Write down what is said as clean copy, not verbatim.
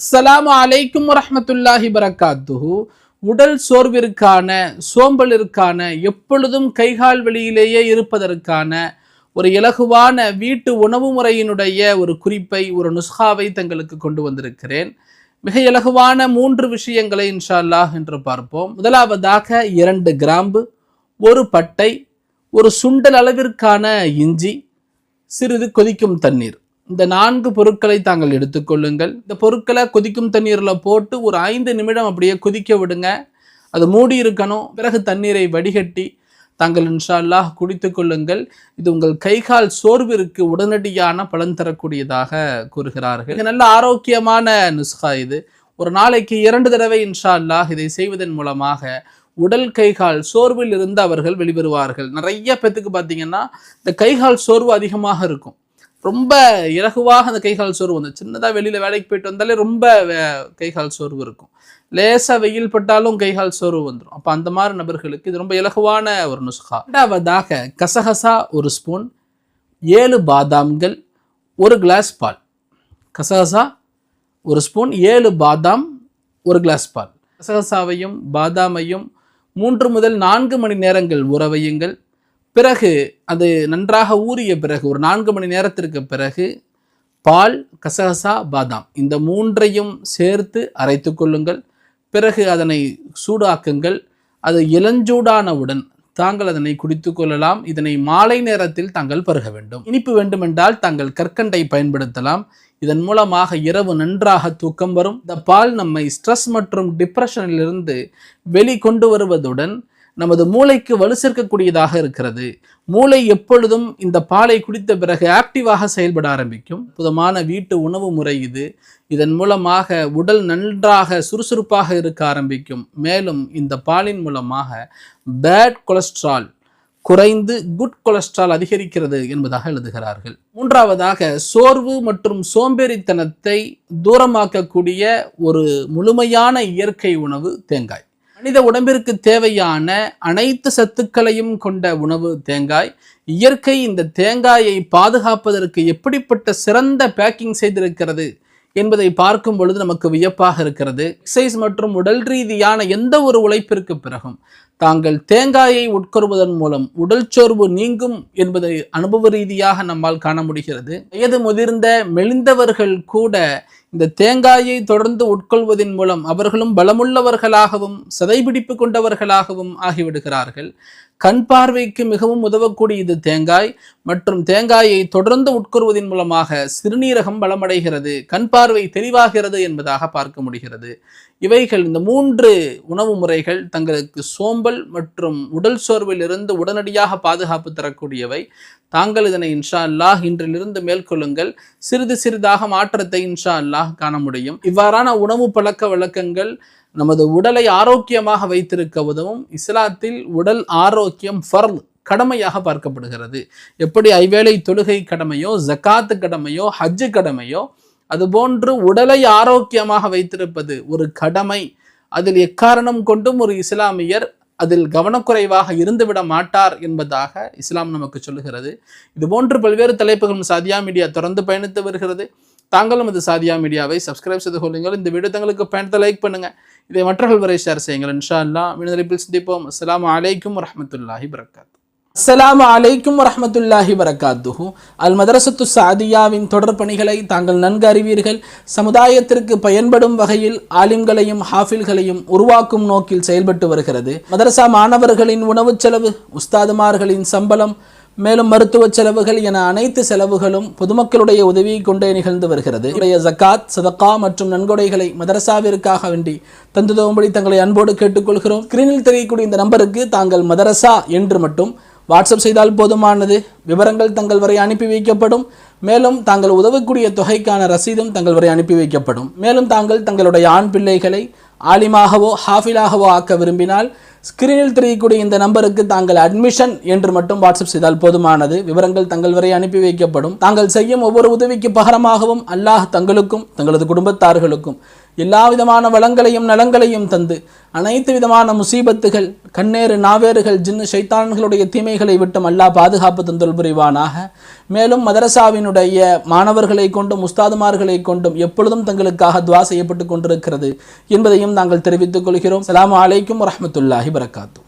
அஸ்ஸலாமு அலைக்கும் வரஹ்மத்துல்லாஹி பரக்காத்துஹு. உடல் சோர்விற்கான, சோம்பலிற்கான, எப்பொழுதும் கைகால் வெளியிலேயே இருப்பதற்கான ஒரு இலகுவான வீட்டு உணவு முறையினுடைய ஒரு குறிப்பை, ஒரு நுஸ்காவை தங்களுக்கு கொண்டு வந்திருக்கிறேன். மிக இலகுவான 3 விஷயங்களை இன்ஷா அல்லாஹ் என்று பார்ப்போம். முதலாவதாக 2 கிராம்பு, 1 பட்டை, ஒரு சுண்டல் அளவிற்கான இஞ்சி, சிறிது கொதிக்கும் தண்ணீர். இந்த 4 பொருட்களை தாங்கள் எடுத்துக்கொள்ளுங்கள். இந்த பொருட்களை கொதிக்கும் தண்ணீரில் போட்டு ஒரு 5 நிமிடம் அப்படியே கொதிக்க விடுங்க. அது மூடி இருக்கணும். பிறகு தண்ணீரை வடிகட்டி தாங்கள் இன்ஷா அல்லாஹ் குடித்து கொள்ளுங்கள். இது உங்கள் கைகால் சோர்விற்கு உடனடியான பலன் தரக்கூடியதாக கூறுகிறார்கள். இது நல்ல ஆரோக்கியமான நுஸ்கா. இது ஒரு நாளைக்கு 2 தடவை இன்ஷா அல்லாஹ் இதை செய்வதன் மூலமாக உடல் கைகால் சோர்வில் இருந்து அவர்கள் வெளிவருவார்கள். நிறைய பேத்துக்கு பார்த்தீங்கன்னா இந்த கைகால் சோர்வு அதிகமாக இருக்கும். ரொம்ப இலகுவாக அந்த கைகால் சோர்வு வந்து சின்னதாக வெளியில் வேலைக்கு போயிட்டு வந்தாலே ரொம்ப கைகால் சோர்வு இருக்கும். லேசாக வெயில் பட்டாலும் கைகால் சோர்வு வந்துடும். அப்போ அந்த மாதிரி நபர்களுக்கு இது ரொம்ப இலகுவான ஒரு நுஸ்கா. 2வது கசகசா 1 ஸ்பூன், 7 பாதாம்கள், 1 கிளாஸ் பால். கசகசா 1 ஸ்பூன், 7 பாதாம், 1 கிளாஸ் பால். கசகசாவையும் பாதாமையும் 3 முதல் 4 மணி நேரங்கள் ஊற வையுங்கள். பிறகு அது நன்றாக ஊறிய பிறகு ஒரு 4 மணி நேரத்திற்கு பிறகு பால், கசகசா, பாதாம் இந்த 3ஐயும் சேர்த்து அரைத்து கொள்ளுங்கள். பிறகு அதனை சூடாக்குங்கள். அது இளஞ்சூடானவுடன் தாங்கள் அதனை குடித்து கொள்ளலாம். இதனை மாலை நேரத்தில் தாங்கள் பருக வேண்டும். இனிப்பு வேண்டுமென்றால் தாங்கள் கற்கண்டை பயன்படுத்தலாம். இதன் மூலமாக இரவு நன்றாக தூக்கம் வரும். இந்த பால் நம்மை ஸ்ட்ரெஸ் மற்றும் டிப்ரெஷனிலிருந்து வெளிக்கொண்டு வருவதுடன் நமது மூளைக்கு வலு சேர்க்கக்கூடியதாக இருக்கிறது. மூளை எப்பொழுதும் இந்த பாலை குடித்த பிறகு ஆக்டிவாக செயல்பட ஆரம்பிக்கும். புதமான வீட்டு உணவு முறை இது. இதன் மூலமாக உடல் நன்றாக சுறுசுறுப்பாக இருக்க ஆரம்பிக்கும். மேலும் இந்த பாலின் மூலமாக பேட் கொலஸ்ட்ரால் குறைந்து குட் கொலஸ்ட்ரால் அதிகரிக்கிறது என்பதாக எழுதுகிறார்கள். 3வதாக சோர்வு மற்றும் சோம்பேறித்தனத்தை தூரமாக்கக்கூடிய ஒரு முழுமையான இயற்கை உணவு தேங்காய். மனித உடம்பிற்கு தேவையான அனைத்து சத்துக்களையும் கொண்ட உணவு தேங்காய். இயற்கை இந்த தேங்காயை பாதுகாப்பதற்கு எப்படிப்பட்ட சிறந்த பேக்கிங் செய்திருக்கிறது என்பதை பார்க்கும் பொழுது நமக்கு வியப்பாக இருக்கிறது. எக்ஸசைஸ் மற்றும் உடல் ரீதியான எந்த ஒரு உழைப்பிற்கு பிறகும் தாங்கள் தேங்காயை உட்கொள்வதன் மூலம் உடல் சோர்வு நீங்கும் என்பதை அனுபவ ரீதியாக நம்மால் காண முடிகிறது. வயது முதிர்ந்த மெலிந்தவர்கள் கூட இந்த தேங்காயை தொடர்ந்து உட்கொள்வதன் மூலம் அவர்களும் பலமுள்ளவர்களாகவும் சதைபிடிப்பு கொண்டவர்களாகவும் ஆகிவிடுகிறார்கள். கண் பார்வைக்கு மிகவும் உதவக்கூடிய இது தேங்காய். மற்றும் தேங்காயை தொடர்ந்து உட்கொள்வதன் மூலமாக சிறுநீரகம் பலமடைகிறது, கண் பார்வை தெளிவாகிறது என்பதாக பார்க்க முடிகிறது. இவைகள் இந்த 3 உணவு முறைகள் தங்களுக்கு சோம்பல் மற்றும் உடல் சோர்வில் இருந்து உடனடியாக பாதுகாப்பு தரக்கூடியவை. தாங்கள் இதனை இன்ஷா அல்லாஹ் இன்றிலிருந்து மேற்கொள்ளுங்கள். சிறிது சிறிதாக மாற்றத்தை இன்ஷா அல்லாஹ் காண முடியும். இவ்வாறான உணவு பழக்க வழக்கங்கள் நமது உடலை ஆரோக்கியமாக வைத்திருக்க உதவும். இஸ்லாத்தில் உடல் ஆரோக்கியம் ஃபர்ல், கடமையாக பார்க்கப்படுகிறது. எப்படி ஐவேளை தொழுகை கடமையோ, ஜக்காத்து கடமையோ, ஹஜ்ஜு கடமையோ, அதுபோன்று உடலை ஆரோக்கியமாக வைத்திருப்பது ஒரு கடமை. அதில் எக்காரணம் கொண்டும் ஒரு இஸ்லாமியர் அதில் கவனக்குறைவாக இருந்துவிட மாட்டார் என்பதாக இஸ்லாம் நமக்கு சொல்லுகிறது. இதுபோன்று பல்வேறு தலைப்புகளும் சாதியா மீடியா தொடர்ந்து பயணித்து வருகிறது. தாங்களும் அது சாதியா மீடியாவை சப்ஸ்கிரைப் செய்து கொள்ளுங்கள். இந்த வீடியோ தங்களுக்கு பயணத்தை லைக் பண்ணுங்க. இதை மற்றவர்கள் வரை ஷேர் செய்யுங்கள். இன்ஷா அல்லாஹ் மீண்டும் சந்திப்போம். அஸ்ஸலாமு அலைக்கும் வரஹ்மத்துல்லாஹி வபரகாத்துஹு. அஸ்ஸலாமு அலைக்கும் வரஹ்மத்துல்லாஹி வபரகாத்துஹு. அல் மதரசத்து சாதியாவின் தொடர் பணிகளை தாங்கள் நன்கு அறிவீர்கள். சமுதாயத்திற்கு பயன்படும் வகையில் ஆலிம்களையும் ஹாஃபில்களையும் உருவாக்கும் நோக்கில் செயல்பட்டு வருகிறது. மதரசா மாணவர்களின் உணவு செலவு, உஸ்தாதுமார்களின் சம்பளம், மேலும் மருத்துவ செலவுகள் என அனைத்து செலவுகளும் பொதுமக்களுடைய உதவியை கொண்டே நிகழ்ந்து வருகிறது. ஜக்காத், சதகா மற்றும் நன்கொடைகளை மதரசாவிற்காக வேண்டி தந்துதவும்படி தங்களை அன்போடு கேட்டுக்கொள்கிறோம். ஸ்கிரீனில் தெரியக்கூடிய இந்த நம்பருக்கு தாங்கள் மதரசா என்று மட்டும் வாட்ஸ்அப் செய்தால் போதுமானது. விவரங்கள் தங்கள் வரை அனுப்பி வைக்கப்படும். மேலும் தாங்கள் உதவக்கூடிய தொகைக்கான ரசீதும் தங்கள் வரை அனுப்பி வைக்கப்படும். மேலும் தாங்கள் தங்களுடைய ஆண் பிள்ளைகளை ஆலிமாகவோ ஹாஃபிலாகவோ ஆக்க விரும்பினால் ஸ்கிரீனில் தெரியக்கூடிய இந்த நம்பருக்கு தாங்கள் அட்மிஷன் என்று மட்டும் வாட்ஸ்அப் செய்தால் போதுமானது. விவரங்கள் தங்கள் வரை அனுப்பி வைக்கப்படும். தாங்கள் செய்யும் ஒவ்வொரு உதவிக்கு பகரமாகவும் அல்லாஹ் தங்களுக்கும் தங்களது குடும்பத்தார்களுக்கும் எல்லா விதமான வளங்களையும் நலங்களையும் தந்து அனைத்து விதமான முசீபத்துகள், கண்ணேறு, நாவேறுகள், ஜின்னு ஷைத்தான்களுடைய தீமைகளை விட்டும் அல்லாஹ் பாதுகாப்பு தந்தல் புரிவானாக. மேலும் மதரசாவினுடைய மாணவர்களை கொண்டும் உஸ்தாதுமார்களை கொண்டும் எப்பொழுதும் தங்களுக்காக துவா செய்யப்பட்டு கொண்டிருக்கிறது என்பதையும் நாங்கள் தெரிவித்துக் கொள்கிறோம். அஸ்ஸலாமு அலைக்கும் வரஹ்மத்துல்லாஹி வபரகாத்துஹு.